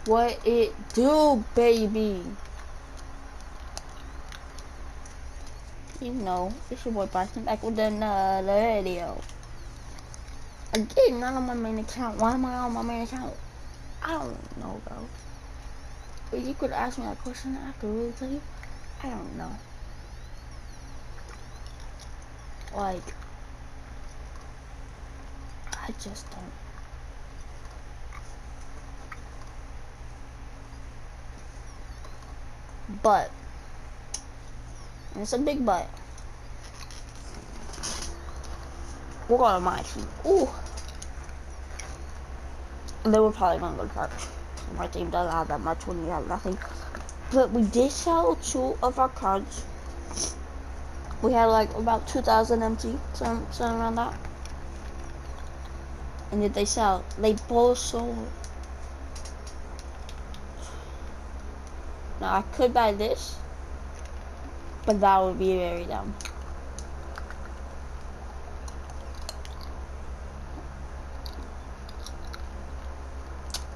What it do, baby? You know, it's your boy Bryson back with another video. Again, not on my main account. Why am I on my main account? I don't know, bro. But you could ask me that question and I could really tell you. I don't know. Like, I just don't. But, and it's a big but. We're going to my team. Ooh. And then we're probably going to go to church. My team doesn't have that much when you have nothing. But we did sell 2 of our cards. We had like about 2,000 empty, something around that. And did they sell? They both sold. Now I could buy this, but that would be very dumb.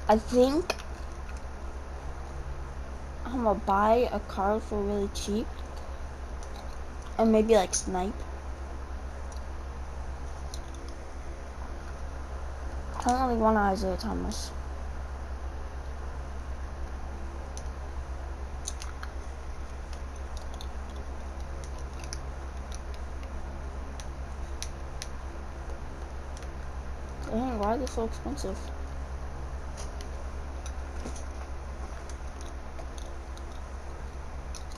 I think I'm gonna buy a card for really cheap, and maybe like snipe. I don't really want Isaiah Thomas. Dang, why are they so expensive?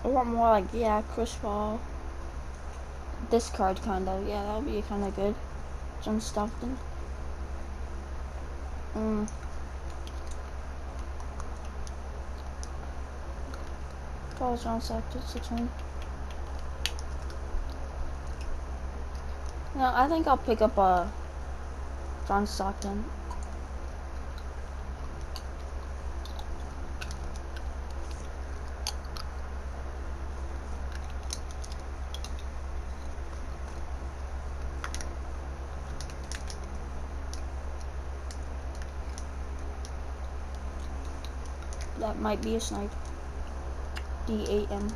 I want more like, yeah, Chris Paul. This card kind of, yeah, that would be kind of good. John Stockton. Probably John Stockton, 6-1. No, I think I'll pick up a John Stockton. That might be a snipe. D8M.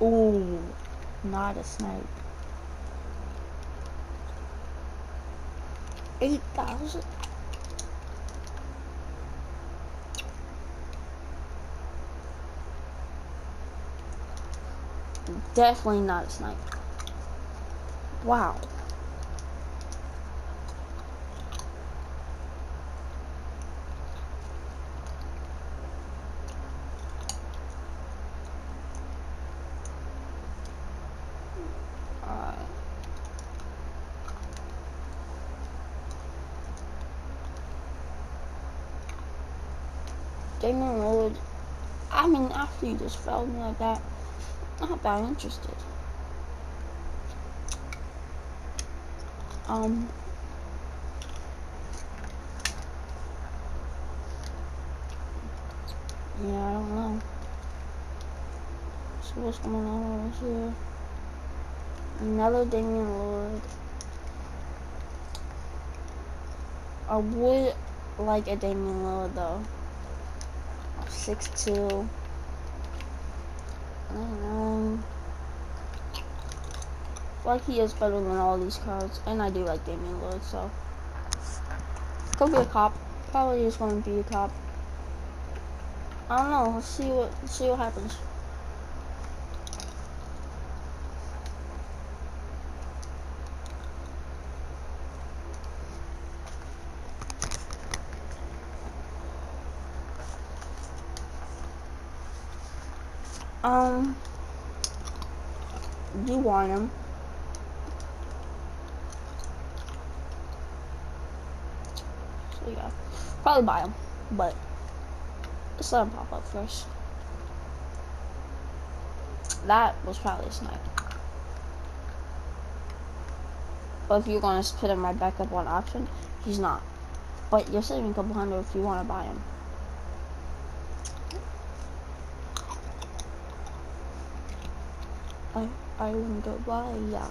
Ooh, not a snipe. 8,000. Definitely not a snipe. Wow. Damian Lillard. I mean, after you just failed me like that, not that interested. Yeah, I don't know. So what's going on over here? Another Damian Lillard. I would like a Damian Lillard though. 6'2". I don't know. Like he is better than all these cards, and I do like Damian Lillard, so could be a cop. Probably is going to be a cop. I don't know. Let's see what happens. Do want him. So yeah, probably buy him, but let's let him pop up first. That was probably a snipe. But if you're gonna put him right back up on option, he's not. But you're saving a couple hundred if you want to buy them. I wouldn't go buy, yeah.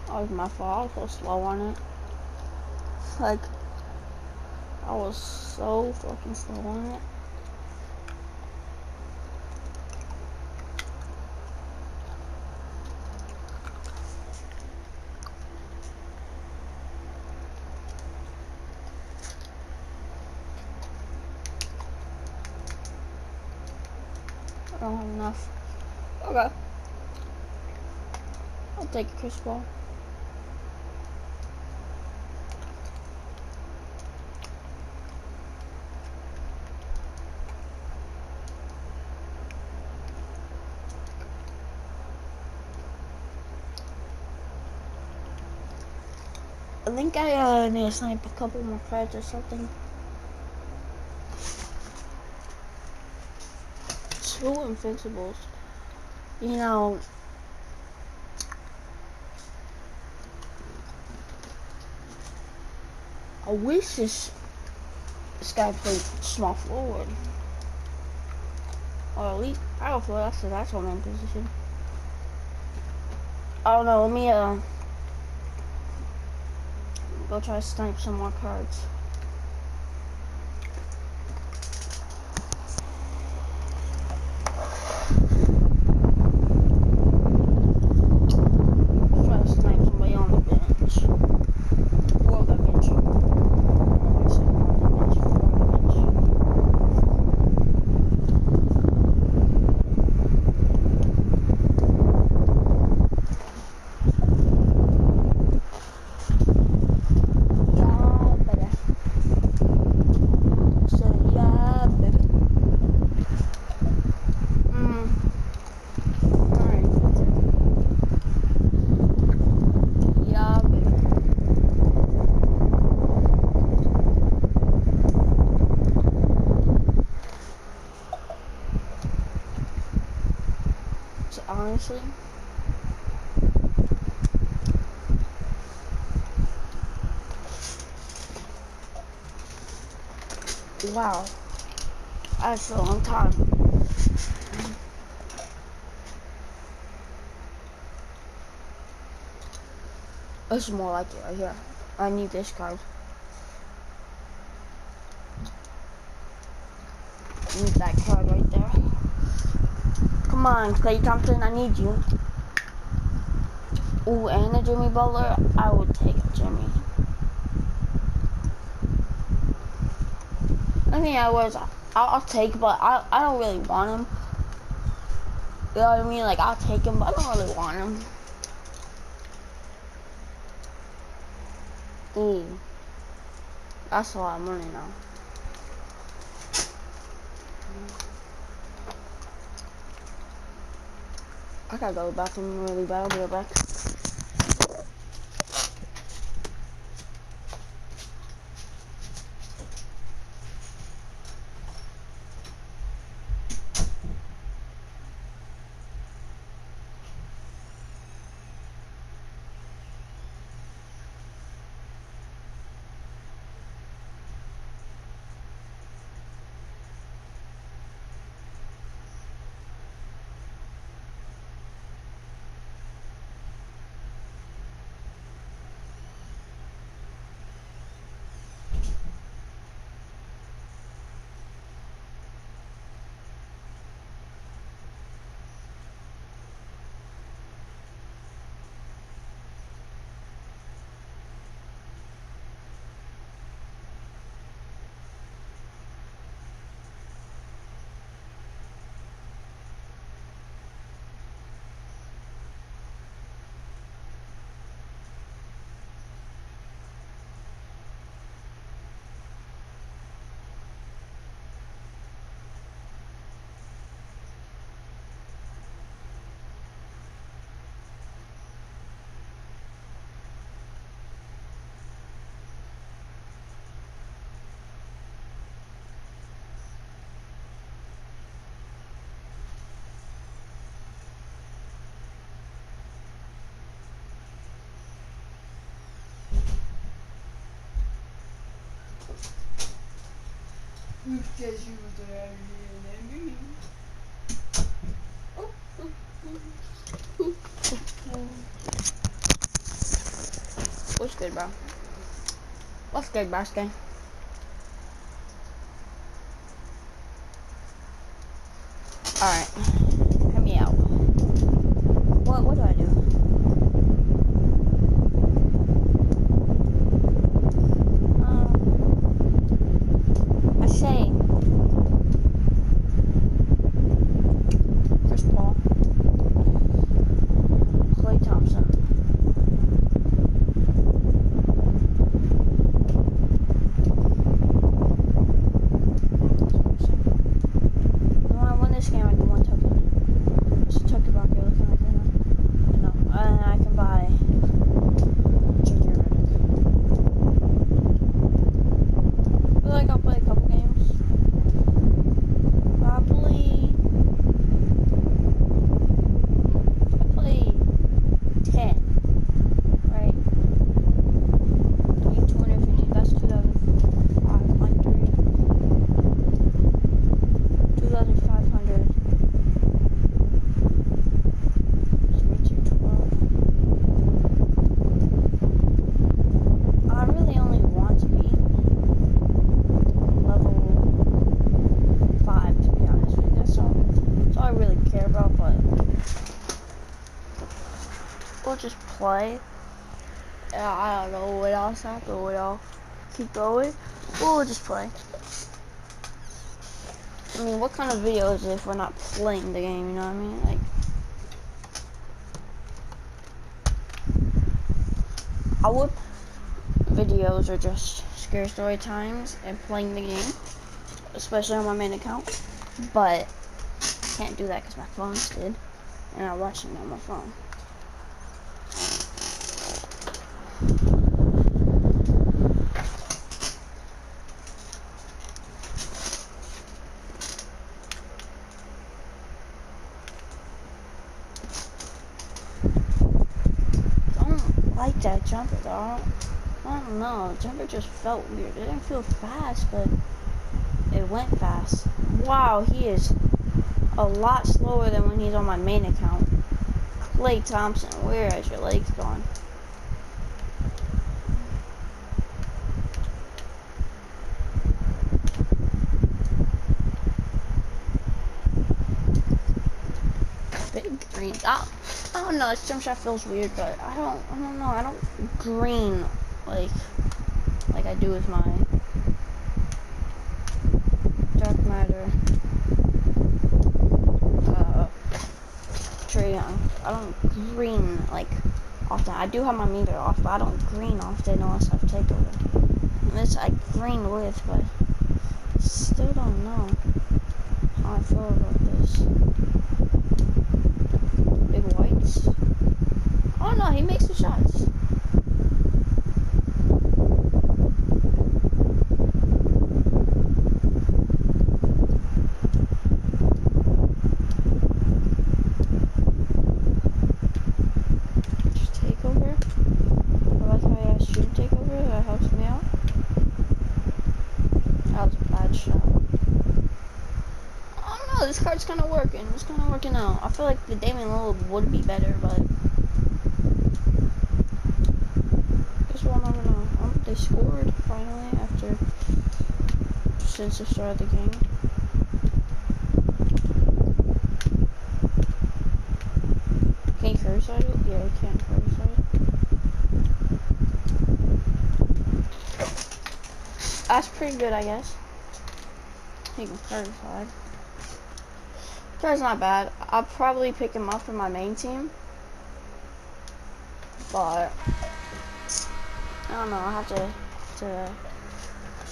That was my fault. I was so slow on it. Like, I was so fucking slow on it. I don't have enough. Okay. I'll take a crisp ball. I think I need to snipe a couple more cards or something. 2 invincibles. You know, I wish this guy played small forward. Or at least power forward, that's what I'm in position. I don't know, let me go try to snipe some more cards. Try to snipe somebody on the bench. Or the bench. No, I said on the bench. From the bench. Yeah, better. So, yeah, baby. Alright. Yeah, baby. So, honestly, wow. That's a long time. This is more like it right here. I need this card. I need that card right there. Come on, Klay Thompson, I need you. Ooh, and a Jimmy Butler. I would take a Jimmy. I mean, I'll take, but I don't really want him. You know what I mean? Like, I'll take him, but I don't really want him. Ooh. That's a lot of money now. I gotta go to the bathroom really bad. I'll be right back. Who says you were there than me? What's good, bro? What's good, Baskin? Alright. Help me out. What do I do? I say Chris Paul, Klay Thompson, you want to win this game? I do one token. What's the token about here looking like right now? No, and I can buy Junior Redick. I feel like I'll play a couple games. Probably. I play 10, right? 250, that's 2,500. 2,500. 3,212. I really only want to be level 5, to be honest with you. That's all I really care about, but we'll just play. I don't know what else happened. We'll keep going. We'll just play. I mean, what kind of video is it if we're not playing the game, you know what I mean? Like, our videos are just scary story times and playing the game, especially on my main account, but I can't do that because my phone's dead, and I'm watching it on my phone. Like that jumper, dog. I don't know. Jumper just felt weird. It didn't feel fast, but it went fast. Wow, he is a lot slower than when he's on my main account. Klay Thompson, where has your legs gone? Big green. I don't know. This jump shot feels weird, but I don't know. I don't green like I do with my Dark Matter Trae Young. I don't green like often. I do have my meter off, but I don't green often unless I have takeover. And this I green with, but still don't know how I feel about this. Big whites. Oh no, he makes the shots. Just take over. I like how he has shoot take over. That helps me out. That was a bad shot. I don't know. This card's kind of working. It's kind of working out. I feel like the Damian Lillard would be better, but guess we'll never know. They scored finally after since the start of the game. Can you curse at it? Yeah, you can curse at it. That's pretty good, I guess. He can curse hard. Curse not bad. I'll probably pick him up for my main team, but I don't know. I have to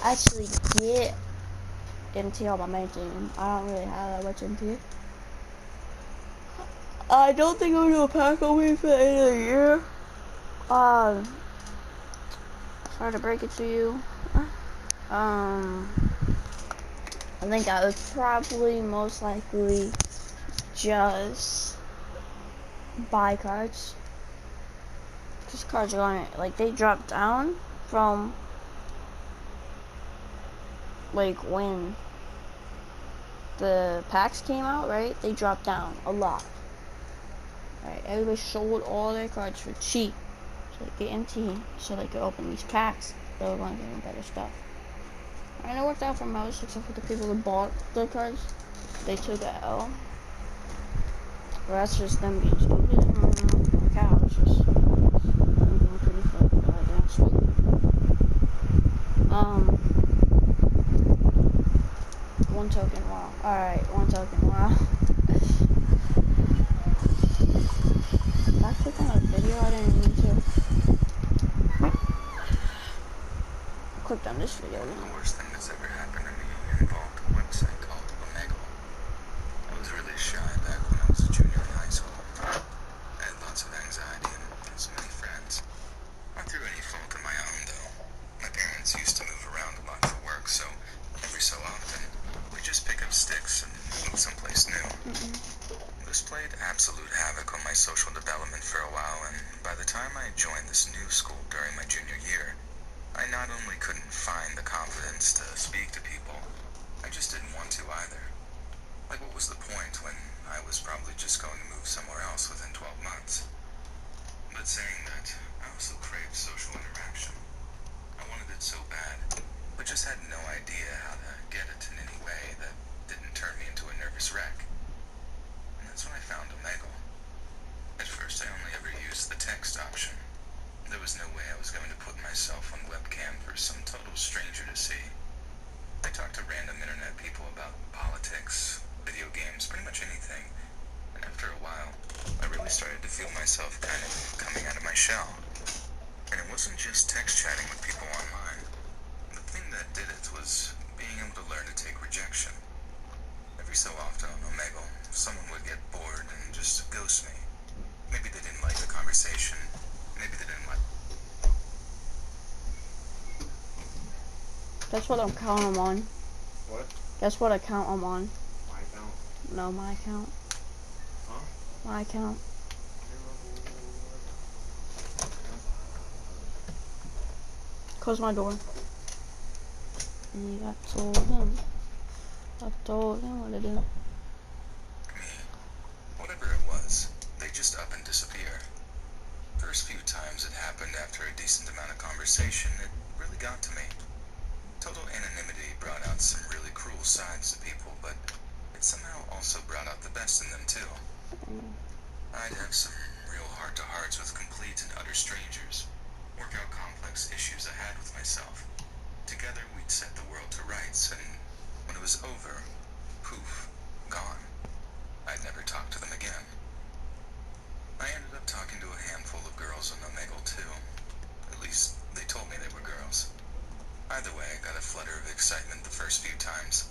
actually get MT on my main team. I don't really have that much MT. I don't think I'm gonna pack away for the end of the year. Sorry to break it to you. I think I would probably most likely just buy cards. These cards are going, like, they drop down from like when the packs came out, right? They dropped down a lot. Right, everybody sold all their cards for cheap. So they get MT, so they could open these packs. They were going to get better stuff. And it worked out for most, except for the people who bought the cards. They took a L. Well, that's just them being stupid. I don't know. Cow, it's just them being pretty fucking goddamn stupid. One token, wow. Alright, one token, wow. I clicked on a video, I didn't mean to. I clicked on this video. The worst thing that's ever happened to me involved a website called Omegle. I was really shy back when I was a junior in high school. I had lots of anxiety and so many friends. Not through any fault of my own, though. My parents used to move around a lot for work, so every so often, we'd just pick up sticks and move someplace new. This played absolute havoc on my social development for a while, and by the time I joined this new school during my junior year, I not only couldn't find the confidence to speak to people, I just didn't want to either. Like, what was the point when I was probably just going to move somewhere else within 12 months? But saying that, I also craved social interaction. I wanted it so bad, but just had no idea how to get it in any way that didn't turn me into a nervous wreck. And that's when I found Omegle. At first, I only ever used the text option. There was no way I was going to put myself on webcam for some total stranger to see. I talked to random internet people about politics, video games, pretty much anything. And after a while, I really started to feel myself kind of coming out of my shell. And it wasn't just text chatting with people online. The thing that did it was being able to learn to take rejection. Every so often on Omegle, someone would get bored and just ghost me. Maybe they didn't like the conversation. Maybe they didn't like... That's what account I'm on. What? That's what account I'm on. My account? No, my account. Huh? My account. Close my door. I told them. I told them what to do. Me. Whatever it was, they just up and disappear. First few times it happened after a decent amount of conversation, it really got to me. Total anonymity brought out some really cruel sides to people, but it somehow also brought out the best in them too. I'd have some real heart-to-hearts with complete and utter strangers, work out complex issues I had with myself. Together we'd set the world to rights, and when it was over, poof, gone. I'd never talk to them again. I ended up talking to a handful of girls on Omegle too. At least, they told me they were girls. Either way, I got a flutter of excitement the first few times.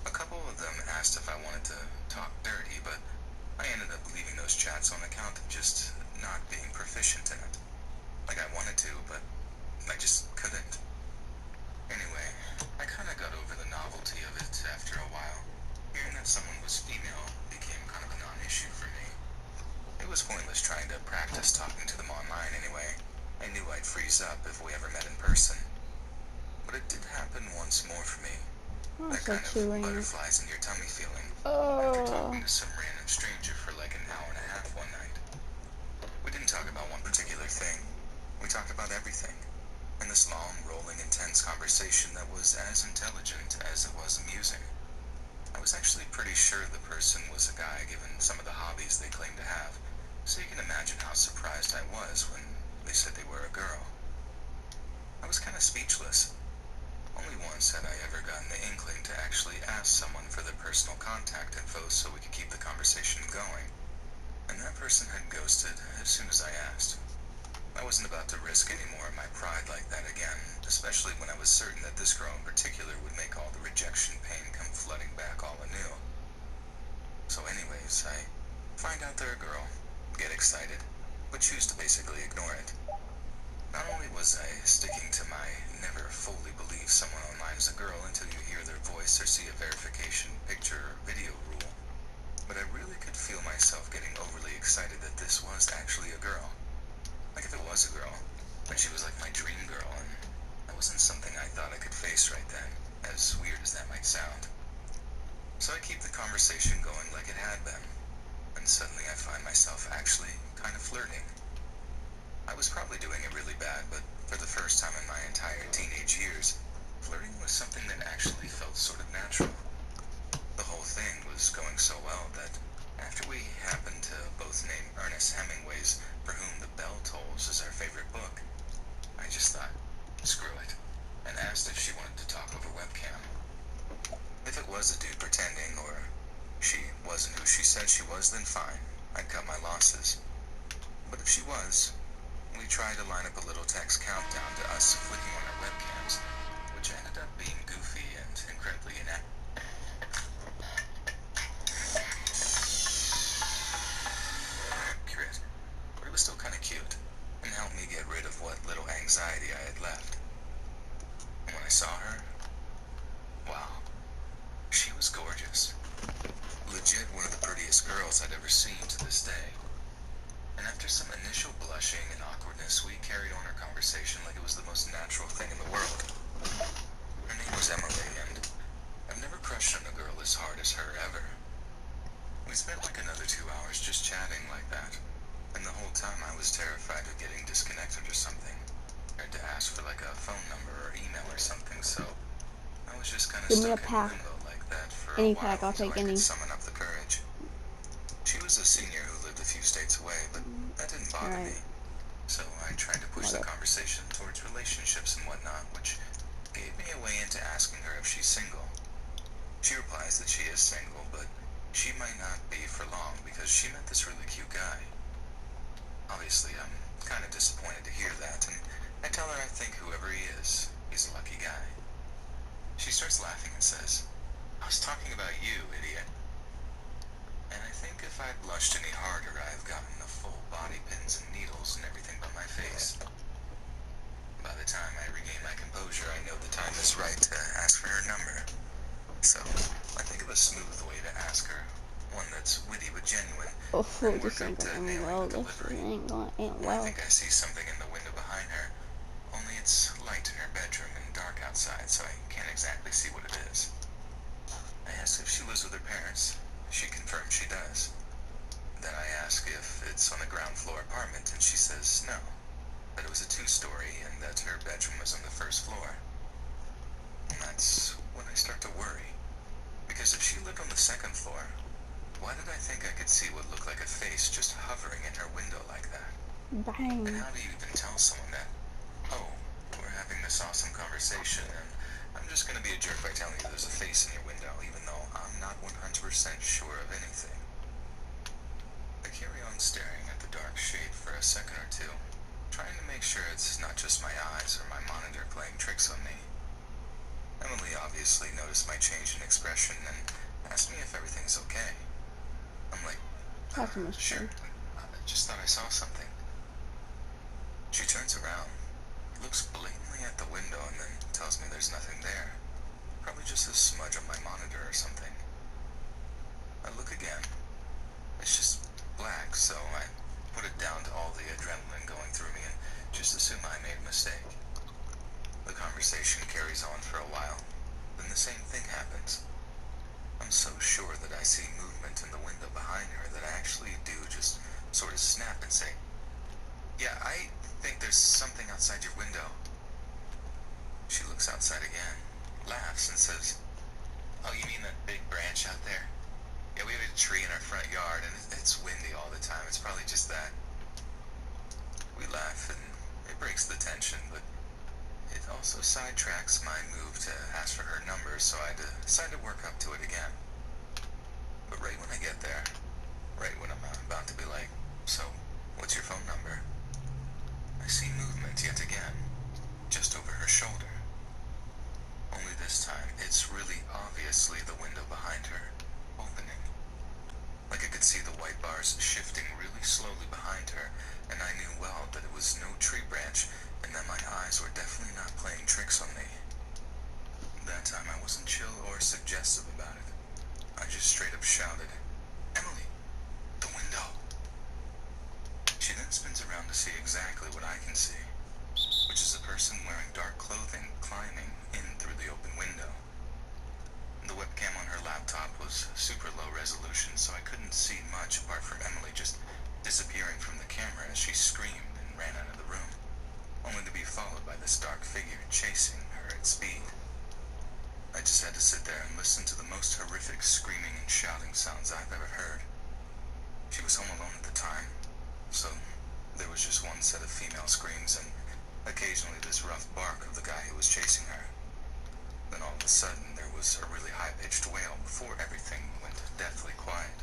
A couple of them asked if I wanted to talk dirty, but I ended up leaving those chats on account of just not being proficient in it. Like I wanted to, but I just couldn't. Anyway, I kinda got over the novelty of it after a while. Hearing that someone was female became kind of a non-issue for me. It was pointless trying to practice talking to them online anyway. I knew I'd freeze up if we ever met in person. But it did happen once more for me. Oh, That so kind of chilling. butterflies in your tummy feeling. After Oh. talking to some random stranger for like an hour and a half one night. We didn't talk about one particular thing. We talked about everything. In this long, rolling, intense conversation that was as intelligent as it was amusing. I was actually pretty sure the person was a guy given some of the hobbies they claimed to have, so you can imagine how surprised I was when they said they were a girl. I was kind of speechless. Only once had I ever gotten the inkling to actually ask someone for their personal contact info so we could keep the conversation going. And that person had ghosted as soon as I asked. I wasn't about to risk any more of my pride like that again, especially when I was certain that this girl in particular would make all the rejection pain come flooding back all anew. So anyways, I find out they're a girl, get excited, but choose to basically ignore it. Not only was I sticking to my never fully believe someone online is a girl until you hear their voice or see a verification picture or video rule, but I really could feel myself getting overly excited that this was actually a girl. Like if it was a girl, then she was like my dream girl, and that wasn't something I thought I could face right then. as weird as that might sound. So I keep the conversation going like it had been, and suddenly I find myself actually kind of flirting. I was probably doing it really bad, but for the first time in my entire teenage years, flirting was something that actually felt sort of natural. The whole thing was going so well that after we happened to both name Ernest Hemingway's For Whom the Bell Tolls as our favorite book, I just thought, screw it, and asked if she wanted to talk over webcam. If it was a dude pretending, or she wasn't who she said she was, then fine, I'd cut my losses. But if she was, we tried to line up a little text countdown to us flicking on our webcams, which ended up being goofy and incredibly inaccurate. But it was still kind of cute, and helped me get rid of what little anxiety I had left. And when I saw her, wow, she was gorgeous. Legit one of the prettiest girls I'd ever seen to this day. And after some initial blushing and awkwardness, we carried on our conversation like it was the most natural thing in the world. Her name was Emily, and I've never crushed on a girl as hard as her ever. We spent like another 2 hours just chatting like that, and the whole time I was terrified of getting disconnected or something. I had to ask for like a phone number or email or something, so I was just kind of Give me a stuck in pack. limbo like that for Any a while pack, I'll until take I any. could summon up the courage. She was a senior who lived a few states away, but that didn't bother Alright. me. So I tried to push the What up? conversation towards relationships and whatnot, which gave me a way into asking her if she's single. She replies that she is single, but she might not be for long because she met this really cute guy. Obviously, I'm kind of disappointed to hear that, and I tell her I think whoever he is, he's a lucky guy. She starts laughing and says, "I was talking about you, idiot." And I think if I'd blushed any harder, I've gotten the full body pins and needles and everything on my face. By the time I regain my composure, I know the time is right to ask for her number. So, I think of a smooth way to ask her, one that's witty but genuine, Oh, and this work ain't up to going nailing well. the This delivery. ain't going And I well. think I see something in the window behind her, only it's light in her bedroom and dark outside, so I can't exactly see what it is. I ask if she lives with her parents. She confirms she does. Then I ask if it's on a ground floor apartment, and she says no, that it was a 2-story and that her bedroom was on the first floor. And that's when I start to worry. Because if she lived on the second floor, why did I think I could see what looked like a face just hovering in her window like that? Bang. And how do you even tell someone that, oh, we're having this awesome conversation, and I'm just going to be a jerk by telling you there's a face in your window, even though I'm not 100% sure of anything? I carry on staring at the dark shade for a second or two, trying to make sure it's not just my eyes or my monitor playing tricks on me. Emily obviously noticed my change in expression and asked me if everything's okay. I'm like, Customer's sure, I just thought I saw something. She turns around, looks blatantly at the window, and then tells me there's nothing there. Probably just a smudge on my monitor or something. I look again. It's just black, so I put it down to all the adrenaline going through me and just assume I made a mistake. The conversation carries on for a while, then the same thing happens. I'm so sure that I see movement in the window behind her that I actually do just sort of snap and say, "Yeah, I think there's something outside your window." She looks outside again, laughs, and says, "Oh, you mean that big branch out there? Yeah, we have a tree in our front yard, and it's windy all the time. It's probably just that." We laugh, and it breaks the tension, but it also sidetracks my move to ask for her number, so I decide to work up to it again. But right when I get there, right when I'm about to be like, "So, what's your phone number?" I see movement yet again, just over her shoulder. Only this time, it's really obviously the window behind her, opening. Like I could see the white bars shifting really slowly behind her, and I knew well that it was no tree branch, and that my eyes were definitely not playing tricks on me. That time I wasn't chill or suggestive about it. I just straight up shouted, "Emily, the window!" She then spins around to see exactly what I can see, which is a person wearing dark clothing climbing in through the open window. was super low resolution, so I couldn't see much apart from Emily just disappearing from the camera as she screamed and ran out of the room, only to be followed by this dark figure chasing her at speed. I just had to sit there and listen to the most horrific screaming and shouting sounds I've ever heard. She was home alone at the time, so there was just one set of female screams and occasionally this rough bark of the guy who was chasing her. Then all of a sudden there was a really high-pitched wail before everything went deathly quiet.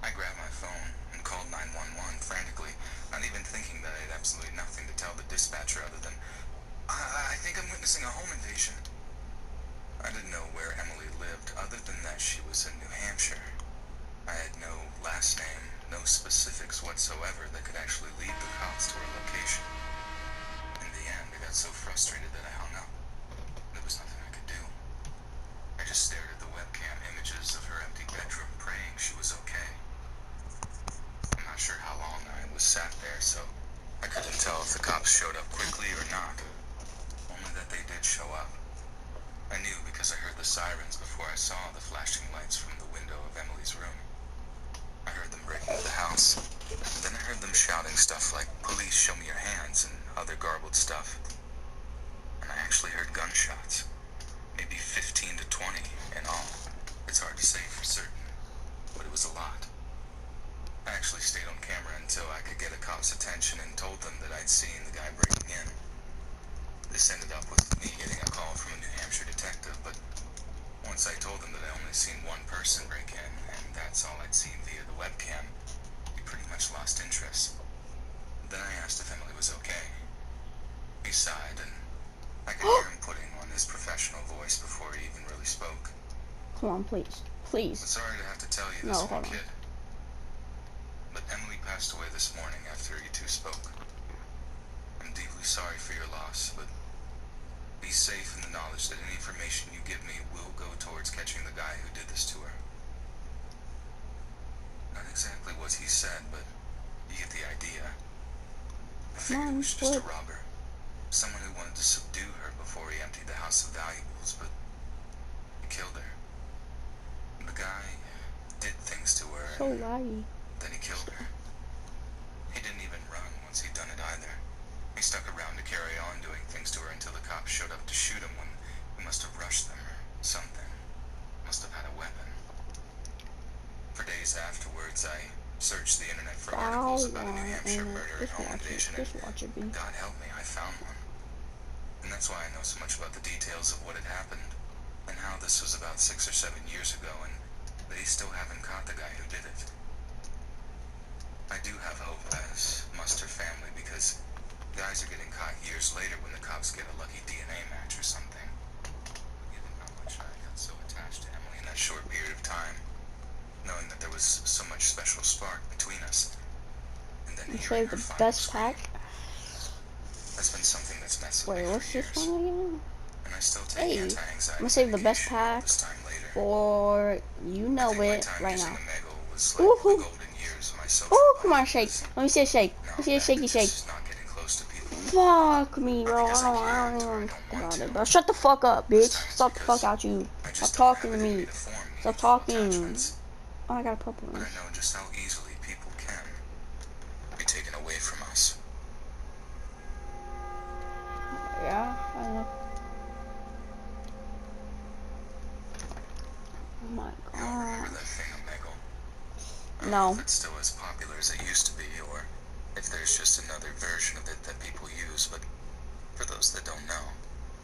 I grabbed my phone and called 911 frantically, not even thinking that I had absolutely nothing to tell the dispatcher other than, I think I'm witnessing a home invasion. I didn't know where Emily lived other than that she was in New Hampshire. I had no last name, no specifics whatsoever that could actually lead the cops to her location. In the end, I got so frustrated that I hung up. There was nothing I could do. I just stared at the webcam images of her empty bedroom, praying she was okay. I'm not sure how long I was sat there, so I couldn't tell if the cops showed up quickly or not. Only that they did show up. I knew because I heard the sirens before I saw the flashing lights from the window of Emily's room. I heard them break into the house, and then I heard them shouting stuff like, "Police, show me your hands," and other garbled stuff. And I actually heard gunshots, maybe 15 to 20 in all. It's hard to say for certain, but it was a lot. I actually stayed on camera until I could get a cop's attention and told them that I'd seen the guy breaking in. This ended up with me getting a call from a New Hampshire detective, but once I told them that I only seen one person break in, and that's all I'd seen via the webcam, he pretty much lost interest. Then I asked if Emily was okay. He sighed, and I could hear him putting on his professional voice before he even really spoke. Come on, please. I'm Please. sorry to have to tell you No, this, hold one on. kid, but Emily passed away this morning after you two spoke. I'm deeply sorry for your loss, but be safe in the knowledge that any information you give me will go towards catching the guy who did this to her. Not exactly what he said, but you get the idea. I figured it was just a robber. Someone who wanted to subdue her before he emptied the house of valuables, but he killed her. The guy did things to her, So and laggy. then he killed her. He didn't even run once he'd done it either. He stuck around to carry on doing things to her until the cops showed up to shoot him when he must have rushed them or something. Must have had a weapon. For days afterwards, I searched the internet for articles about a New Hampshire murder and home invasion, Just watch it, B. and God help me, I found one. And that's why I know so much about the details of what had happened, and how this was about 6 or 7 years ago, and they still haven't caught the guy who did it. I do have hope as Muster family, because guys are getting caught years later when the cops get a lucky DNA match or something. Given how much I got so attached to Emily in that short period of time, knowing that there was so much special spark between us, and then You hearing saved her the final best scream, pack. that's been something that's messed with Wait, me what's for this years. one again? And I still take Hey, anti-anxiety I'm gonna save the best medication all pack this time later. for you know I think my it time right using now. Omegle was like Woohoo. the golden years of my social Oh, come life, on, shake. because Let me see a shake. now Let me see I'm a back shaky to shake. just not getting close to people. Fuck me, bro. because I I can't don't or I even don't talk want about to. it, bro. Shut the fuck up, This bitch. time it's Stop the because fuck out you. I Stop just don't have talking to it in me. to form Stop meaningful talking. attachments, Oh, I got a purple but one. I know just how easily people can be taken away from us. Yeah, I know. Oh my You all remember god. that thing, Omegle? I don't No. know if it's still as popular as it used to be, or if there's just another version of it that people use, but for those that don't know,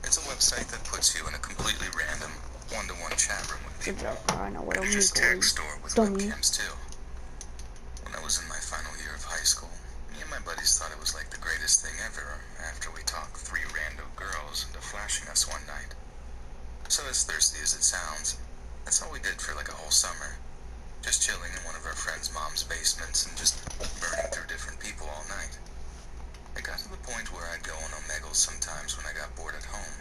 it's a website that puts you in a completely random, one-to-one chat room with Good people. job. I know what And a it just Miko tags is. store with Dummy. webcams too. When I was in my final year of high school, me and my buddies thought it was like the greatest thing ever after we talked 3 rando girls into flashing us one night. So as thirsty as it sounds, that's all we did for like a whole summer. Just chilling in one of our friends' mom's basements and just burning through different people all night. It got to the point where I'd go on Omegle sometimes when I got bored at home.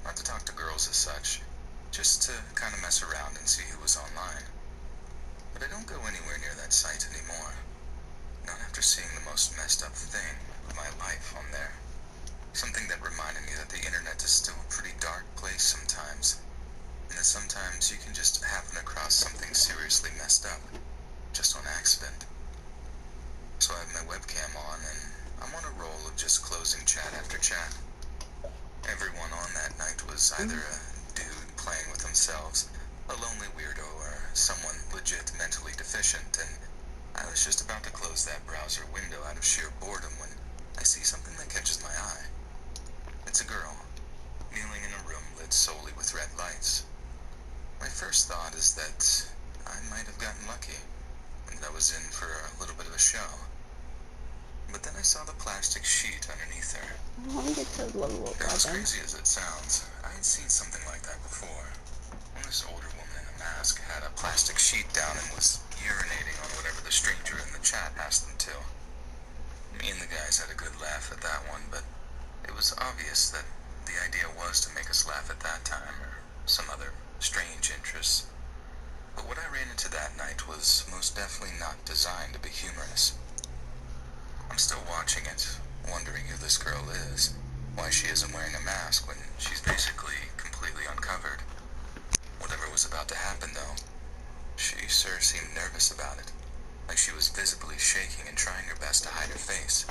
Not to talk to girls as such, just to kind of mess around and see who was online. But I don't go anywhere near that site anymore. Not after seeing the most messed up thing of my life on there. Something that reminded me that the internet is still a pretty dark place sometimes. and that sometimes you can just happen across something seriously messed up, just on accident. So I have my webcam on, and I'm on a roll of just closing chat after chat. Everyone on that night was either a dude playing with themselves, a lonely weirdo, or someone legit mentally deficient, and I was just about to close that browser window out of sheer boredom when I see something that catches my eye. It's a girl, kneeling in a room lit solely with red lights. My first thought is that I might have gotten lucky, and that I was in for a little bit of a show. But then I saw the plastic sheet underneath her. Let me get to the little Now, as weapon. crazy as it sounds, I had seen something like that before. When this older woman in a mask had a plastic sheet down and was urinating on whatever the stranger in the chat asked them to. Me and the guys had a good laugh at that one, but it was obvious that the idea was to make us laugh at that time, or some other strange interests. But what I ran into that night was most definitely not designed to be humorous. I'm still watching it, wondering who this girl is, why she isn't wearing a mask when she's basically completely uncovered. Whatever was about to happen, though, she sure seemed nervous about it, like she was visibly shaking and trying her best to hide her face.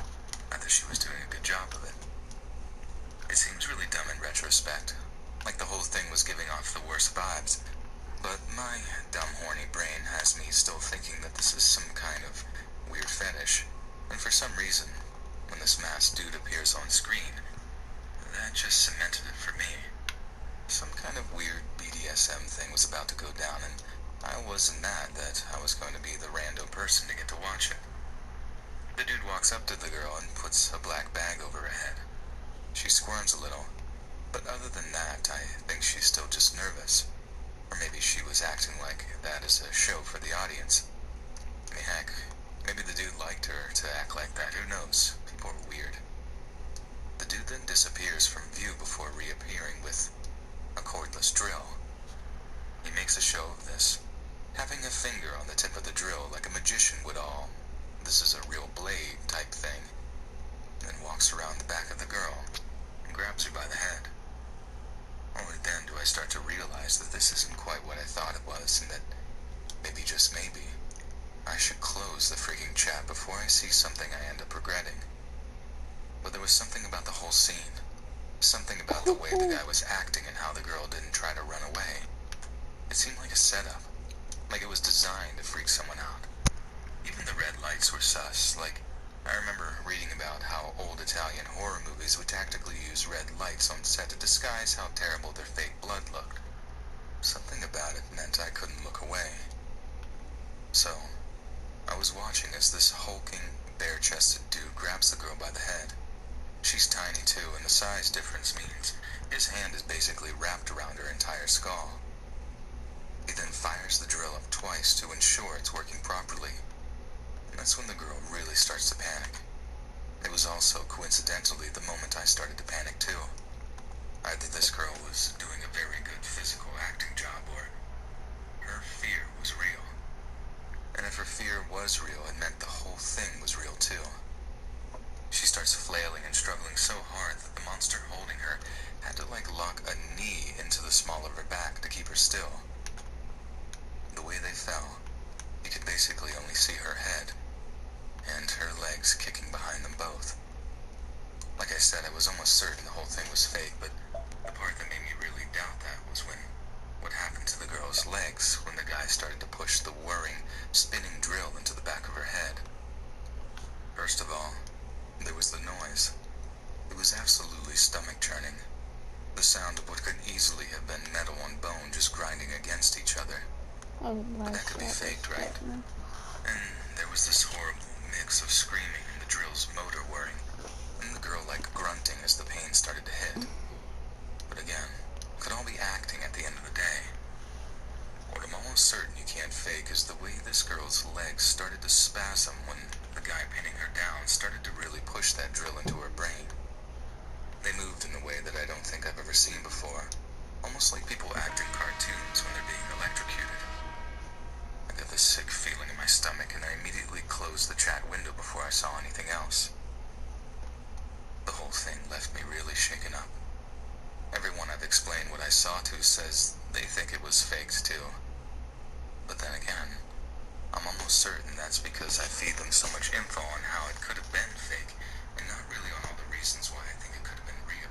Not that she was doing a good job of it. It seems really dumb in retrospect, like the whole thing was giving off the worst vibes, but my dumb horny brain has me still thinking that this is some kind of weird fetish, and for some reason, when this masked dude appears on screen, that just cemented it for me. Some kind of weird BDSM thing was about to go down, and I wasn't mad that I was going to be the rando person to get to watch it. The dude walks up to the girl and puts a black bag over her head. She squirms a little, but other than that, I think she's still just nervous. Or maybe she was acting like that as a show for the audience. I mean, heck, maybe the dude liked her to act like that, who knows? People are weird. The dude then disappears from view before reappearing with a cordless drill. He makes a show of this, having a finger on the tip of the drill like a magician would all, this is a real blade type thing, and then walks around the back of the girl and grabs her by the head. Only then do I start to realize that this isn't quite what I thought it was, and that maybe, just maybe, I should close the freaking chat before I see something I end up regretting. But there was something about the whole scene. Something about the way the guy was acting and how the girl didn't try to run away. It seemed like a setup. Like it was designed to freak someone out. Even the red lights were sus. Like, I remember reading about how old Italian horror movies would tactically use red lights on set to disguise how terrible their fake blood looked. Something about it meant I couldn't look away. So, I was watching as this hulking, bare-chested dude grabs the girl by the head. She's tiny too, and the size difference means his hand is basically wrapped around her entire skull. He then fires the drill up twice to ensure it's working properly. And that's when the girl really starts to panic. It was also, coincidentally, the moment I started to panic too. Either this girl was doing a very good physical acting job, or her fear was real. And if her fear was real, it meant the whole thing was real too. She starts flailing and struggling so hard that the monster holding her had to lock a knee into the small of her back to keep her still. The way they fell, you could basically only see her head, and her legs kicking behind them both. Like I said, I was almost certain the whole thing was fake, but the part that made me really doubt that was what happened to the girl's legs when the guy started to push the whirring, spinning drill into the back of her head. First of all, there was the noise. It was absolutely stomach-churning. The sound of what could easily have been metal on bone just grinding against each other. But that could be faked, right? And there was this horrible mix of screaming and the drill's motor whirring, and the girl grunting as the pain started to hit. But again, could all be acting at the end of the day. What I'm almost certain you can't fake is the way this girl's legs started to spasm when the guy pinning her down started to really push that drill into her brain. They moved in a way that I don't think I've ever seen before, almost like people act in cartoons when they're being electrocuted. I got this sick feeling in my stomach, and I immediately closed the chat window before I saw anything else. The whole thing left me really shaken up. Everyone I've explained what I saw to says they think was faked too. But then again, I'm almost certain that's because I feed them so much info on how it could have been fake, and not really on all the reasons why I think it could have been real.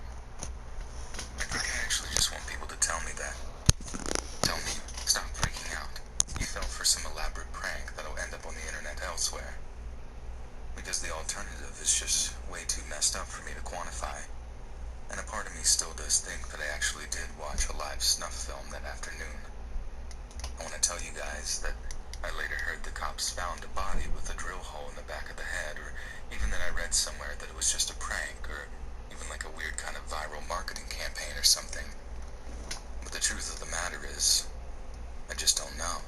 I think I actually just want people to tell me that. Tell me, stop freaking out. You fell for some elaborate prank that'll end up on the internet elsewhere. Because the alternative is just way too messed up for me to quantify. And a part of me still does think that I actually did watch a live snuff film that afternoon. I want to tell you guys that I later heard the cops found a body with a drill hole in the back of the head, or even that I read somewhere that it was just a prank, or even like a weird kind of viral marketing campaign or something. But the truth of the matter is, I just don't know.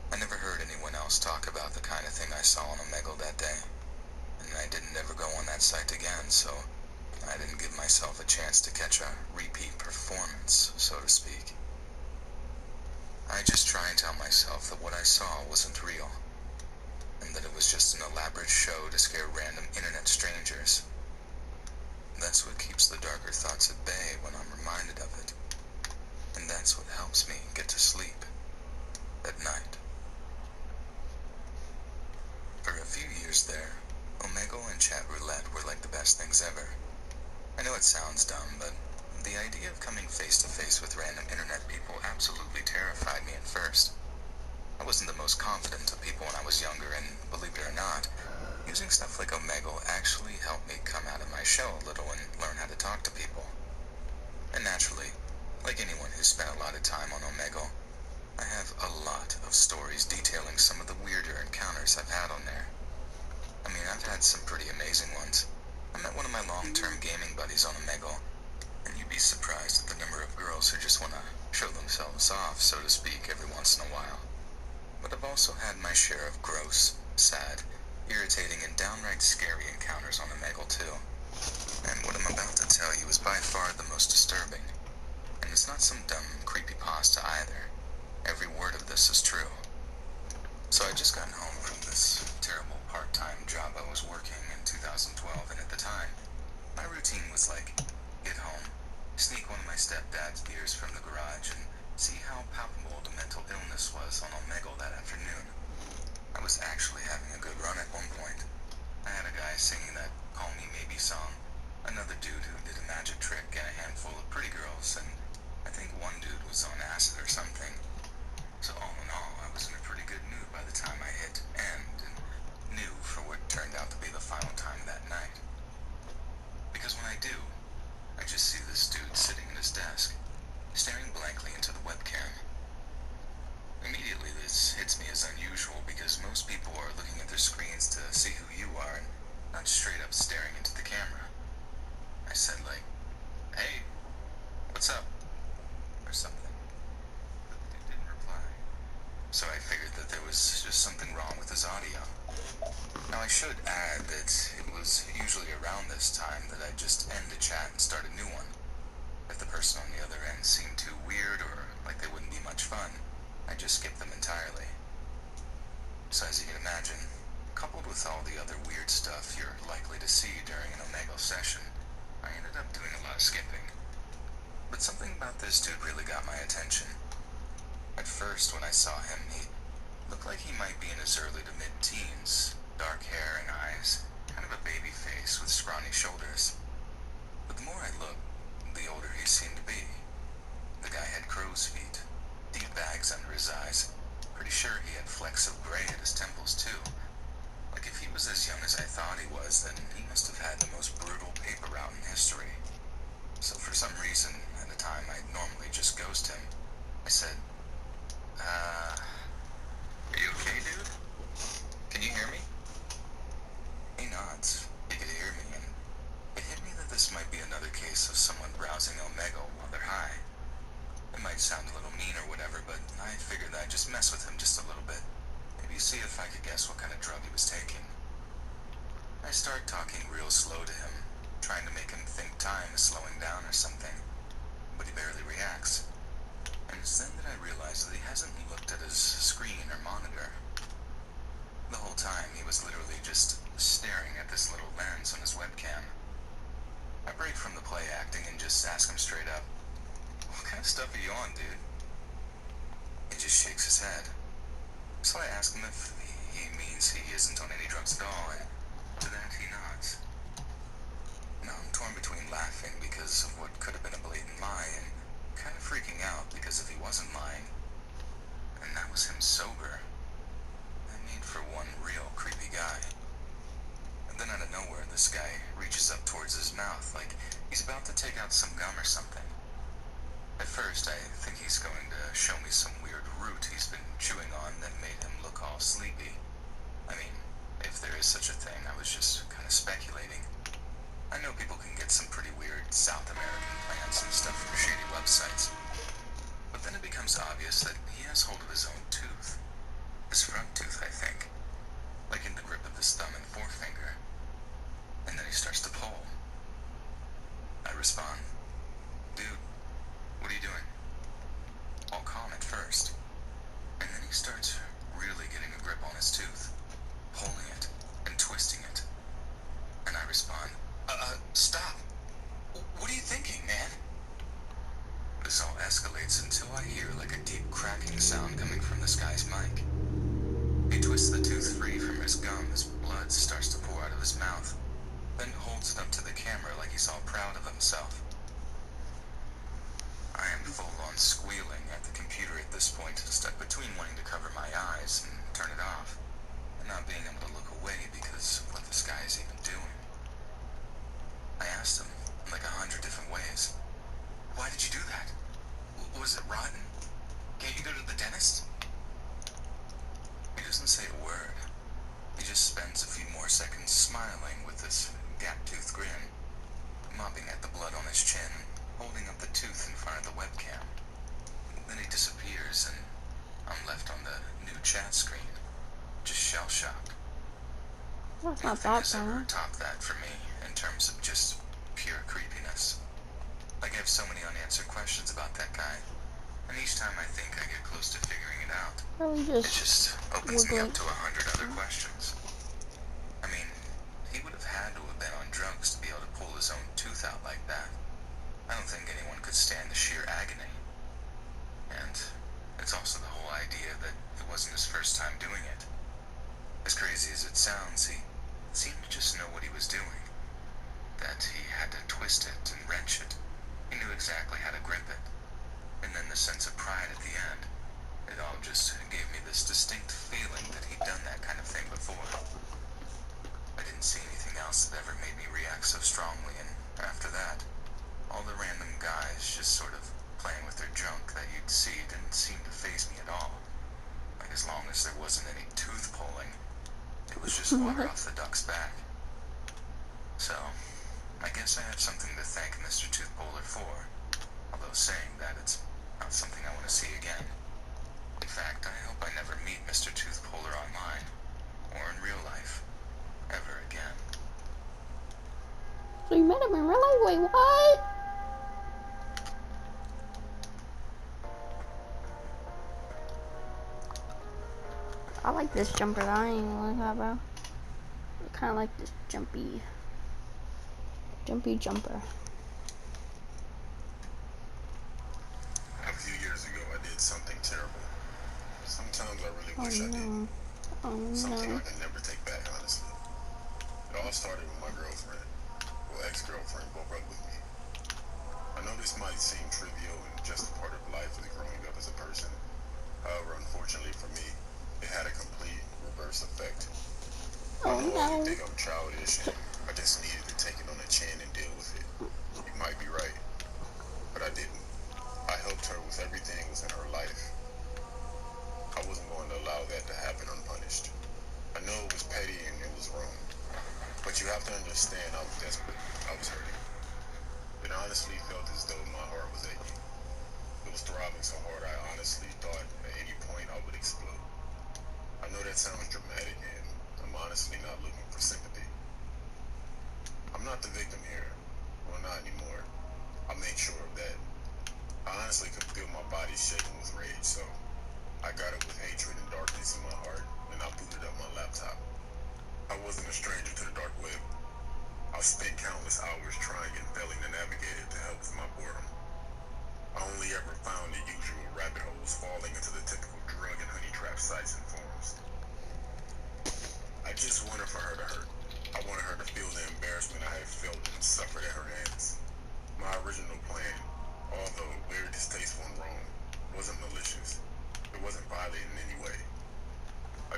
I never heard anyone else talk about the kind of thing I saw on Omegle that day, and I didn't ever go on that site again, so I didn't give myself a chance to catch a repeat performance, so to speak. I just try and tell myself that what I saw wasn't real, and that it was just an elaborate show to scare random internet strangers. That's what keeps the darker thoughts at bay when I'm reminded of it, and that's what helps me get to sleep at night. For a few years there, Omegle and chat roulette were like the best things ever. I know it sounds dumb, but the idea of coming face to face with random internet people absolutely terrified me at first. I wasn't the most confident of people when I was younger, and believe it or not, using stuff like Omegle actually helped me come out of my shell a little and learn how to talk to people. And naturally, like anyone who's spent a lot of time on Omegle, I have a lot of stories detailing some of the weirder encounters I've had on there. I mean, I've had some pretty amazing ones. I met one of my long-term gaming buddies on Omegle, and you'd be surprised at the number of girls who just want to show themselves off, so to speak, every once in a while. But I've also had my share of gross, sad, irritating, and downright scary encounters on Omegle too. And what I'm about to tell you is by far the most disturbing. And it's not some dumb creepypasta either. Every word of this is true. So I just gotten home from this terrible part-time job I was working in 2012, and at the time, my routine was like, get home, sneak one of my stepdad's beers from the garage, and see how palpable the mental illness was on Omegle that afternoon. I was actually having a good run at one point. I had a guy singing that Call Me Maybe song, another dude who did a magic trick, and a handful of pretty girls, and I think one dude was on acid or something. So all in all, I was in a pretty good mood by the time I hit end, and knew for what turned out to be the final time that night. Because when I do, I just see this dude sitting at his desk, staring blankly into the webcam. Immediately this hits me as unusual because most people are looking at their screens to see who you are and not straight up staring into the camera. I said like, hey, what's up? Or something. But the dude didn't reply. So I figured that there was just something wrong with his audio. Now I should add that it was usually around this time that I'd just end the chat and start a new one. If the person on the other end seemed too weird or like they wouldn't be much fun, I'd just skip them entirely. So as you can imagine, coupled with all the other weird stuff you're likely to see during an Omegle session, I ended up doing a lot of skipping. But something about this dude really got my attention. At first, when I saw him, he looked like he might be in his early to mid-teens, dark hair and eyes, kind of a baby face with scrawny shoulders. But the more I looked, the older he seemed to be. The guy had crow's feet, deep bags under his eyes. Pretty sure he had flecks of gray at his temples too. Like if he was as young as I thought he was, then he must have had the most brutal paper route in history. So for some reason, at a time I'd normally just ghost him, I said, are you okay, dude? Can you hear me? He nods. He could hear me, and it hit me that this might be another case of someone browsing Omegle while they're high. It might sound a little mean or whatever, but I figured that I'd just mess with him just a little bit. Maybe see if I could guess what kind of drug he was taking. I start talking real slow to him, trying to make him think time is slowing down or something, but he barely reacts. And it's then that I realize that he hasn't looked at his screen or monitor. The whole time, he was literally just staring at this little lens on his webcam. I break from the play acting and just ask him straight up, what kind of stuff are you on, dude? just shakes his head. So I ask him if he means he isn't on any drugs at all, and to that he nods. Now I'm torn between laughing because of what could have been a blatant lie and kind of freaking out because if he wasn't lying, and that was him sober, I made for one real creepy guy. And then out of nowhere, this guy reaches up towards his mouth like he's about to take out some gum or something. At first, I think he's going to show me some weird root he's been chewing on that made him look all sleepy. I mean, if there is such a thing, I was just kind of speculating. I know people can get some pretty weird South American plants and stuff from shady websites. But then it becomes obvious that he has hold of his own tooth. His front tooth, I think. Like in the grip of his thumb and forefinger. And then he starts to pull. I respond, "Dude, what are you doing?" All calm at first. And then he starts really getting a grip on his tooth, pulling it and twisting it. And I respond, stop. What are you thinking, man?" This all escalates until I hear like a deep cracking sound coming from this guy's mic. He twists the tooth free from his gum as blood starts to pour out of his mouth, then holds it up to the camera like he's all proud of himself. I am full-on squealing at the computer at this point, stuck between wanting to cover my eyes and turn it off, and not being able to look away because of what this guy is even doing. I asked him in like 100 different ways, "Why did you do that? Was it rotten? Can't you go to the dentist?" He doesn't say a word. He just spends a few more seconds smiling with this gap-toothed grin, mopping at the blood on his chin, holding up the tooth in front of the webcam. Then he disappears, and I'm left on the new chat screen, just shell-shocked. That's not Nothing that has ever bad. topped that for me in terms of just pure creepiness. Like I have so many unanswered questions about that guy, and each time I think I get close to figuring it out, Probably it just just opens me wiggling. up to 100 other questions. I mean, he would have had to have been on drugs to be able to pull his own tooth out like that. I don't think anyone could stand the sheer agony. And it's also the whole idea that it wasn't his first time doing it. As crazy as it sounds, he seemed to just know what he was doing. That he had to twist it and wrench it. He knew exactly how to grip it. And then the sense of pride at the end. It all just gave me this distinct feeling that he'd done that kind of thing before. I didn't see anything else that ever made me react so strongly, and after that, all the random guys just sort of playing with their junk that you'd see didn't seem to faze me at all. Like as long as there wasn't any tooth pulling, it was just water off the duck's back. So, I guess I have something to thank Mr. Toothpuller for, although saying that it's not something I want to see again. In fact, I hope I never meet Mr. Toothpuller online, or in real life, ever again. So you met him in real life? Wait, what? I like this jumper. I ain't even like that, bro. I kind of like this jumpy jumper. A few years ago, I did something terrible. Sometimes I really wish I didn't. Something I can never take back, honestly. It all started with my girlfriend, well, ex-girlfriend, broke up with me. I know this might seem trivial and just a part of life as growing up as a person. However, unfortunately for me, it had a complete reverse effect. I know you think I'm childish and I just needed to take it on the chin and deal with it. You might be right, but I didn't. I helped her with everything within her life. I wasn't going to allow that to happen unpunished. I know it was petty and it was wrong, but you have to understand I was desperate. I was hurting. It honestly felt as though my heart was aching. It was throbbing so hard I honestly thought at any point I would explode. I know that sounds dramatic and I'm honestly not looking for sympathy. I'm not the victim here. Well, not anymore. I made sure of that. I honestly could feel my body shaking with rage, so I got it with hatred and darkness in my heart, and I booted up my laptop. I wasn't a stranger to the dark web. I've spent countless hours trying and failing to navigate it to help with my boredom. I only ever found the usual rabbit holes falling into the typical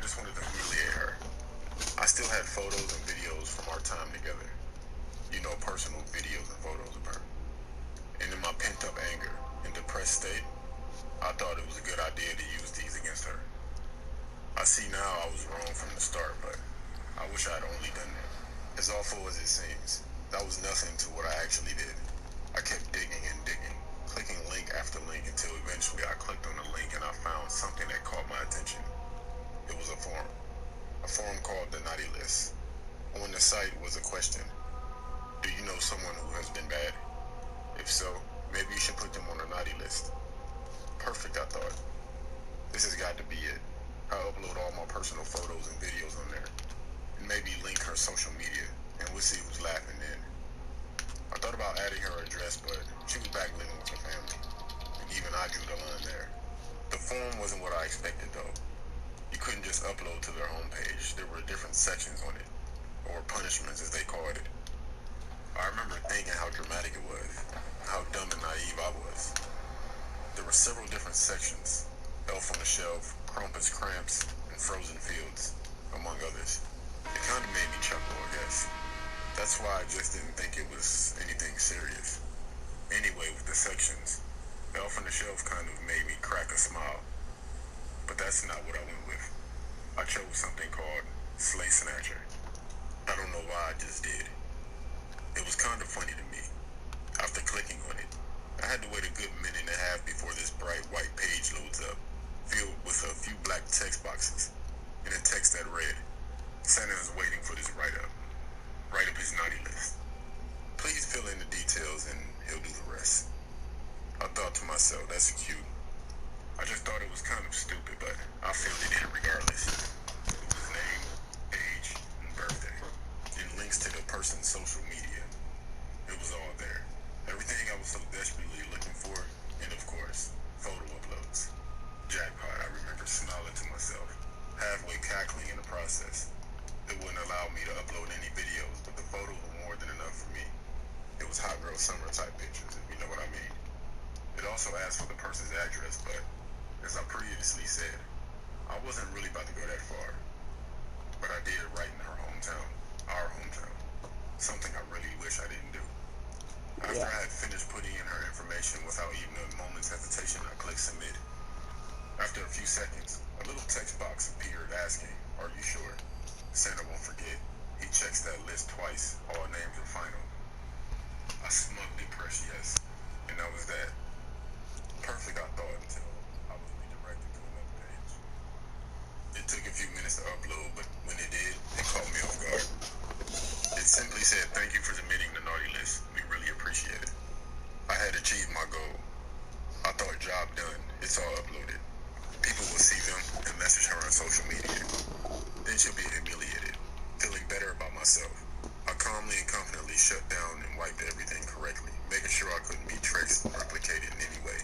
just wanted to humiliate her. I still had photos and videos from our time together. You know, personal videos and photos of her. And in my pent-up anger and depressed state, I thought it was a good idea to use these against her. I see now I was wrong from the start, but I wish I had only done that. As awful as it seems, that was nothing to what I actually did. I kept digging and digging, clicking link after link until eventually I clicked on the link and I found something that caught my attention. It was a forum called the Naughty List. On the site was a question: do you know someone who has been bad? If so, maybe you should put them on a naughty list. Perfect, I thought. This has got to be it. I'll upload all my personal photos and videos on there, and maybe link her social media, and we'll see who's laughing then. I thought about adding her address, but she was back living with her family, and even I drew the line there. The forum wasn't what I expected, though. You couldn't just upload to their homepage. There were different sections on it, or punishments as they called it. I remember thinking how dramatic it was, how dumb and naive I was. There were several different sections: Elf on the Shelf, Crumpets, Cramps, and Frozen Fields, among others. It kind of made me chuckle, I guess. That's why I just didn't think it was anything serious. Anyway, with the sections, Elf on the Shelf kind of made me crack a smile. But that's not what I went with. I chose something called Slay Snatcher. I don't know why, I just did. It was kind of funny to me. After clicking on it, I had to wait a good minute and a half before this bright white page loads up, filled with a few black text boxes, and a text that read, Santa is waiting for this write-up. Write up his naughty list. Please fill in the details and he'll do the rest. I thought to myself, that's cute. I just thought it was kind of stupid, but I filled it in regardless. It was name, age, and birthday, and links to the person's social media. It was all there. Everything I was so desperately looking for, and of course, photo uploads. Jackpot, I remember smiling to myself, halfway cackling in the process. It wouldn't allow me to upload any videos, but the photos were more than enough for me. It was hot girl summer type pictures, if you know what I mean. It also asked for the person's address, but as I previously said, I wasn't really about to go that far. But I did right in her hometown, our hometown. Something I really wish I didn't do. After I had finished putting in her information without even a moment's hesitation, I clicked submit. After a few seconds, a little text box appeared asking, are you sure? Santa won't forget. He checks that list twice. All names are final. I smugly pressed yes, and that was that. Perfect, I thought, until I was redirected to another page. It took a few minutes to upload, but when it did, it caught me off guard. It simply said, thank you for submitting the naughty list. We really appreciate it. I had achieved my goal. I thought, job done. It's all uploaded. People will see them and message her on social media. Then she'll be humiliated. Feeling better about myself, I calmly and confidently shut down and wiped everything correctly, making sure I couldn't be traced or replicated in any way.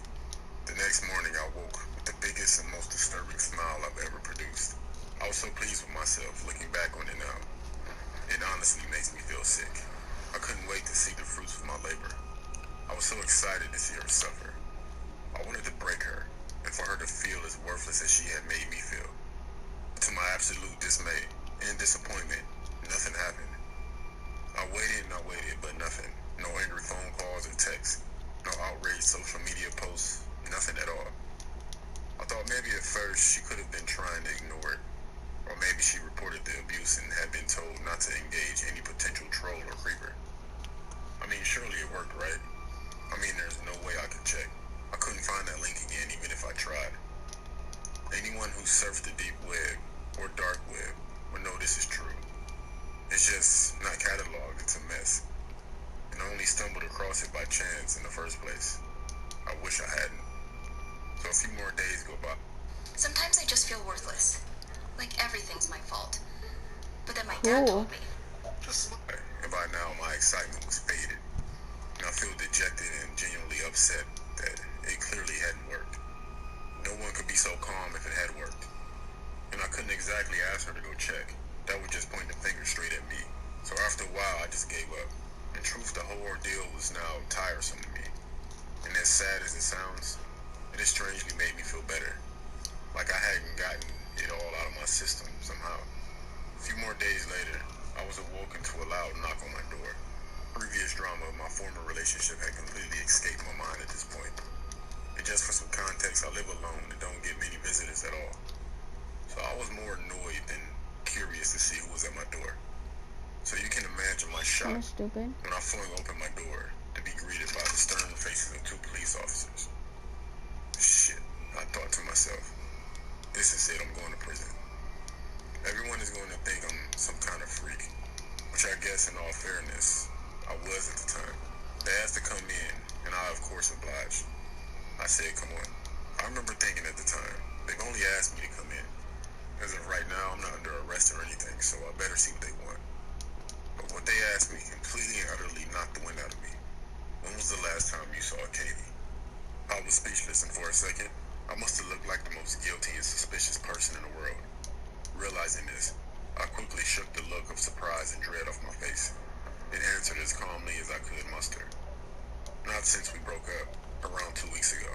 The next morning, I woke with the biggest and most disturbing smile I've ever produced. I was so pleased with myself looking back on it now. It honestly makes me feel sick. I couldn't wait to see the fruits of my labor. I was so excited to see her suffer. I wanted to break her, and for her to feel as worthless as she had made me feel. To my absolute dismay and disappointment, nothing happened. I waited and I waited, but nothing. No angry phone calls or texts. No outraged social media posts. Nothing at all. I thought maybe at first she could have been trying to ignore it. Or maybe she reported the abuse and had been told not to engage any potential troll or creeper. I mean, surely it worked, right? I mean, there's no way I could check. I couldn't find that link again even if I tried. Anyone who surfed the deep web or dark web would know this is true. It's just not cataloged, it's a mess. And I only stumbled across it by chance in the first place. I wish I hadn't. So a few more days go by. Sometimes I just feel worthless. Like everything's my fault. But then my dad told me. And by now my excitement was faded. And I feel dejected and genuinely upset that it clearly hadn't worked. No one could be so calm if it had worked. And I couldn't exactly ask her to go check. That would just point the finger straight at me. So after a while I just gave up. In truth, the whole ordeal was now tiresome to me. And as sad as it sounds, it has strangely made me feel better. Like I hadn't gotten it all out of my system. somehow. A few more days later, I was awoken to a loud knock on my door. Previous drama of my former relationship had completely escaped my mind at this point. And just for some context, I live alone and don't get many visitors at all. So I was more annoyed than curious to see who was at my door. So you can imagine my shock Stupid. when I flung open my door to be greeted by the stern faces of 2 police officers. Shit, I thought to myself, this is it, I'm going to prison. Everyone is going to think I'm some kind of freak, which I guess in all fairness, I was at the time. They asked to come in, and I of course obliged. I said, come on. I remember thinking at the time, they've only asked me to come in. As of right now, I'm not under arrest or anything, so I better see what they want. But what they asked me completely and utterly knocked the wind out of me. When was the last time you saw Katie? I was speechless, and for a second, I must have looked like the most guilty and suspicious person in the world. Realizing this, I quickly shook the look of surprise and dread off my face, and answered as calmly as I could muster. Not since we broke up, around 2 weeks ago.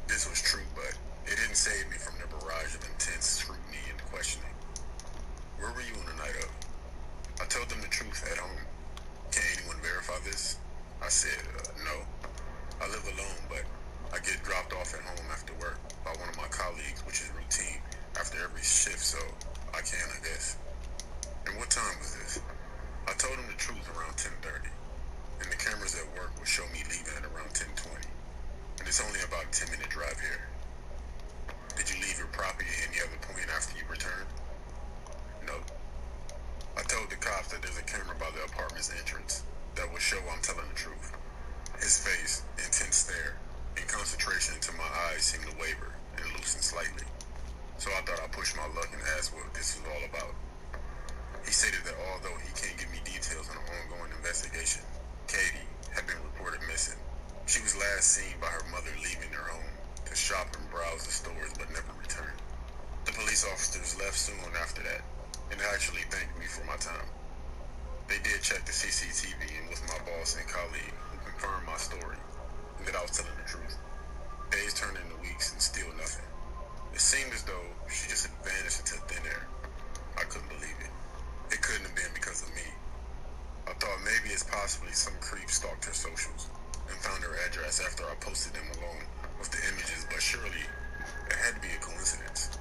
This was true, but it didn't save me from the barrage of intense scrutiny and questioning. Where were you on the night of? I told them the truth at home. Can anyone verify this? I said, no. I live alone, but I get dropped off at home after work by one of my colleagues, which is routine after every shift, so I can, I guess. And what time was this? I told him the truth around 10:30, and the cameras at work would show me leaving at around 10:20. And it's only about a 10-minute drive here. Did you leave your property at any other point after you returned? No. I told the cops that there's a camera by the apartment's entrance that will show I'm telling the truth. His face, intense stare, and concentration until my eyes seemed to waver and loosen slightly. So I thought I'd push my luck and ask what this was all about. He stated that although he can't give me details on an ongoing investigation, Katie had been reported missing. She was last seen by her mother leaving her home to shop and browse the stores but never returned. The police officers left soon after that and actually thanked me for my time. They did check the CCTV and with my boss and colleague who confirmed my story and that I was telling the truth. Days turned into weeks and still nothing. It seemed as though she just had vanished into thin air. I couldn't believe it. It couldn't have been because of me. I thought maybe it's possibly some creep stalked her socials and found her address after I posted them along with the images, but surely it had to be a coincidence.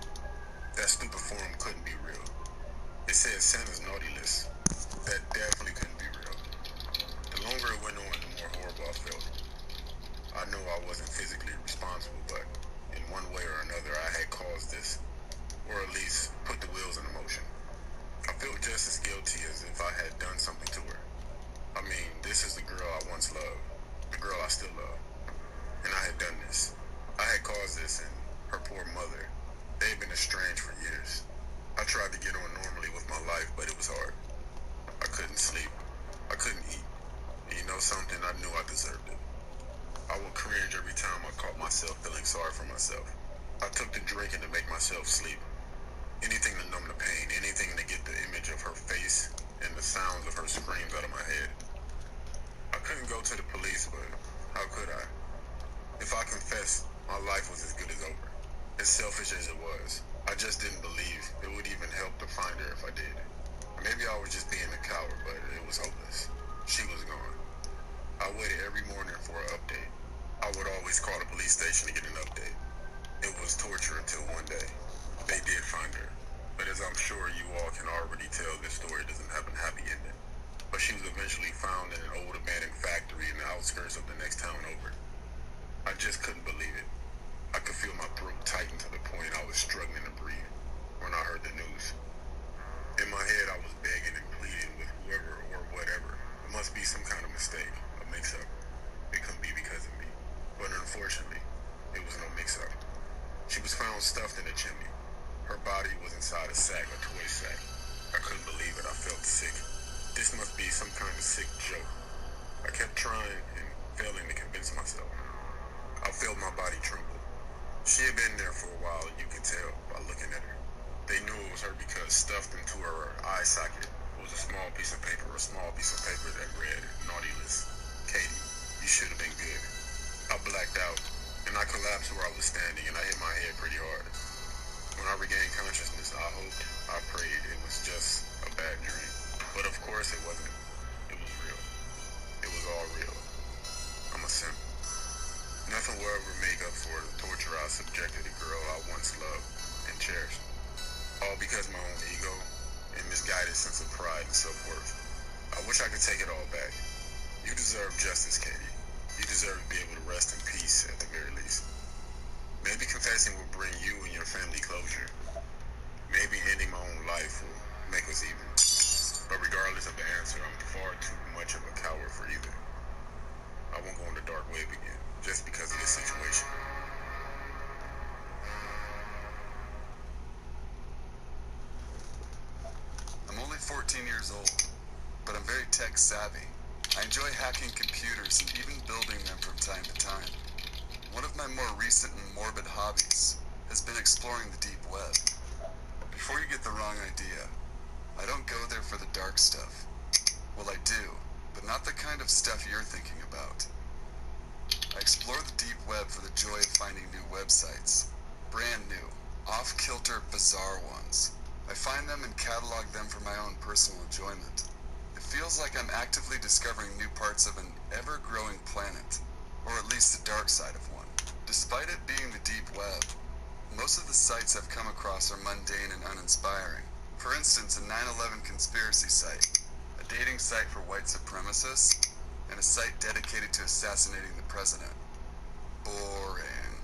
That stupid forum couldn't be real. It said Santa's naughty list. That definitely couldn't be real. The longer it went on, the more horrible I felt. I knew I wasn't physically responsible, but in one way or another I had caused this, or at least put the wheels in motion. I felt just as guilty as if I had done something to her. I mean, this is the girl I once loved, the girl I still love, and I had done this. I had caused this, and her poor mother, they had been estranged for years. I tried to get on normally with my life, but it was hard. I couldn't sleep. I couldn't eat. And you know something? I knew I deserved it. I would cringe every time I caught myself feeling sorry for myself. I took to drinking to make myself sleep. Anything to numb the pain, anything to get the image of her face and the sounds of her screams out of my head. I couldn't go to the police, but how could I? If I confessed, my life was as good as over. As selfish as it was, I just didn't believe it would even help to find her if I did. Maybe I was just being a coward, but it was hopeless. She was gone. I waited every morning for an update. I would always call the police station to get an update. It was torture until one day they did find her. But as I'm sure you all can already tell, this story doesn't have a happy ending. But she was eventually found in an old abandoned factory in the outskirts of the next town over. I just couldn't believe it. I could feel my throat tighten to the point I was struggling to breathe when I heard the news. In my head, I was begging and pleading with whoever or whatever. It must be some kind of mistake, a mix-up. It couldn't be because of me. But unfortunately, it was no mix-up. She was found stuffed in a chimney. Her body was inside a sack, a toy sack. I couldn't believe it. I felt sick. This must be some kind of sick joke. I kept trying and failing to convince myself. I felt my body tremble. She had been there for a while, you could tell by looking at her. They knew it was her because stuffed into her eye socket was a small piece of paper that read, naughty list. Katie, you should have been good. I blacked out, and I collapsed where I was standing, and I hit my head pretty hard. When I regained consciousness, I hoped I a sense of pride and self-worth. I wish I could take it all back. You deserve justice, Katie. You deserve to be able to rest in peace at the very least. Maybe confessing will bring you and your family closure. Maybe ending my own life will make us even. But regardless of the answer, I'm far too much of a coward for either. I won't go on the dark web again, just because of this situation. I'm only 14 years old, but I'm very tech savvy. I enjoy hacking computers and even building them from time to time. One of my more recent and morbid hobbies has been exploring the deep web. Before you get the wrong idea, I don't go there for the dark stuff. Well, I do, but not the kind of stuff you're thinking about. I explore the deep web for the joy of finding new websites. Brand new, off-kilter, bizarre ones. I find them and catalog them for my own personal enjoyment. It feels like I'm actively discovering new parts of an ever-growing planet, or at least the dark side of one. Despite it being the deep web, most of the sites I've come across are mundane and uninspiring. For instance, a 9/11 conspiracy site, a dating site for white supremacists, and a site dedicated to assassinating the president. Boring.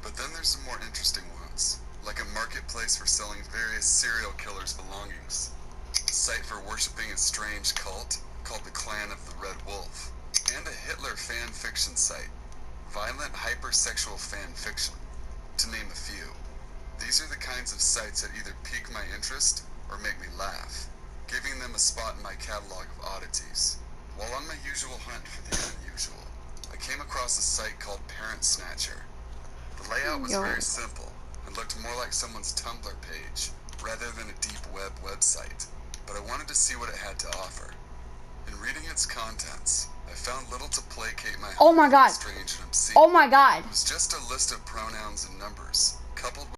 But then there's some more interesting ones, like a marketplace for selling various serial killers' belongings, a site for worshipping a strange cult called the Clan of the Red Wolf, and a Hitler fan fiction site, violent hypersexual fan fiction, to name a few. These are the kinds of sites that either pique my interest or make me laugh, giving them a spot in my catalog of oddities. While on my usual hunt for the unusual, I came across a site called Parent Snatcher. The layout was very simple and looked more like someone's Tumblr page rather than a deep web website, but I wanted to see what it had to offer. In reading its contents, I found little to placate my Oh my God. strange and obscene. Oh my God. It was just a list of pronouns and numbers, coupled with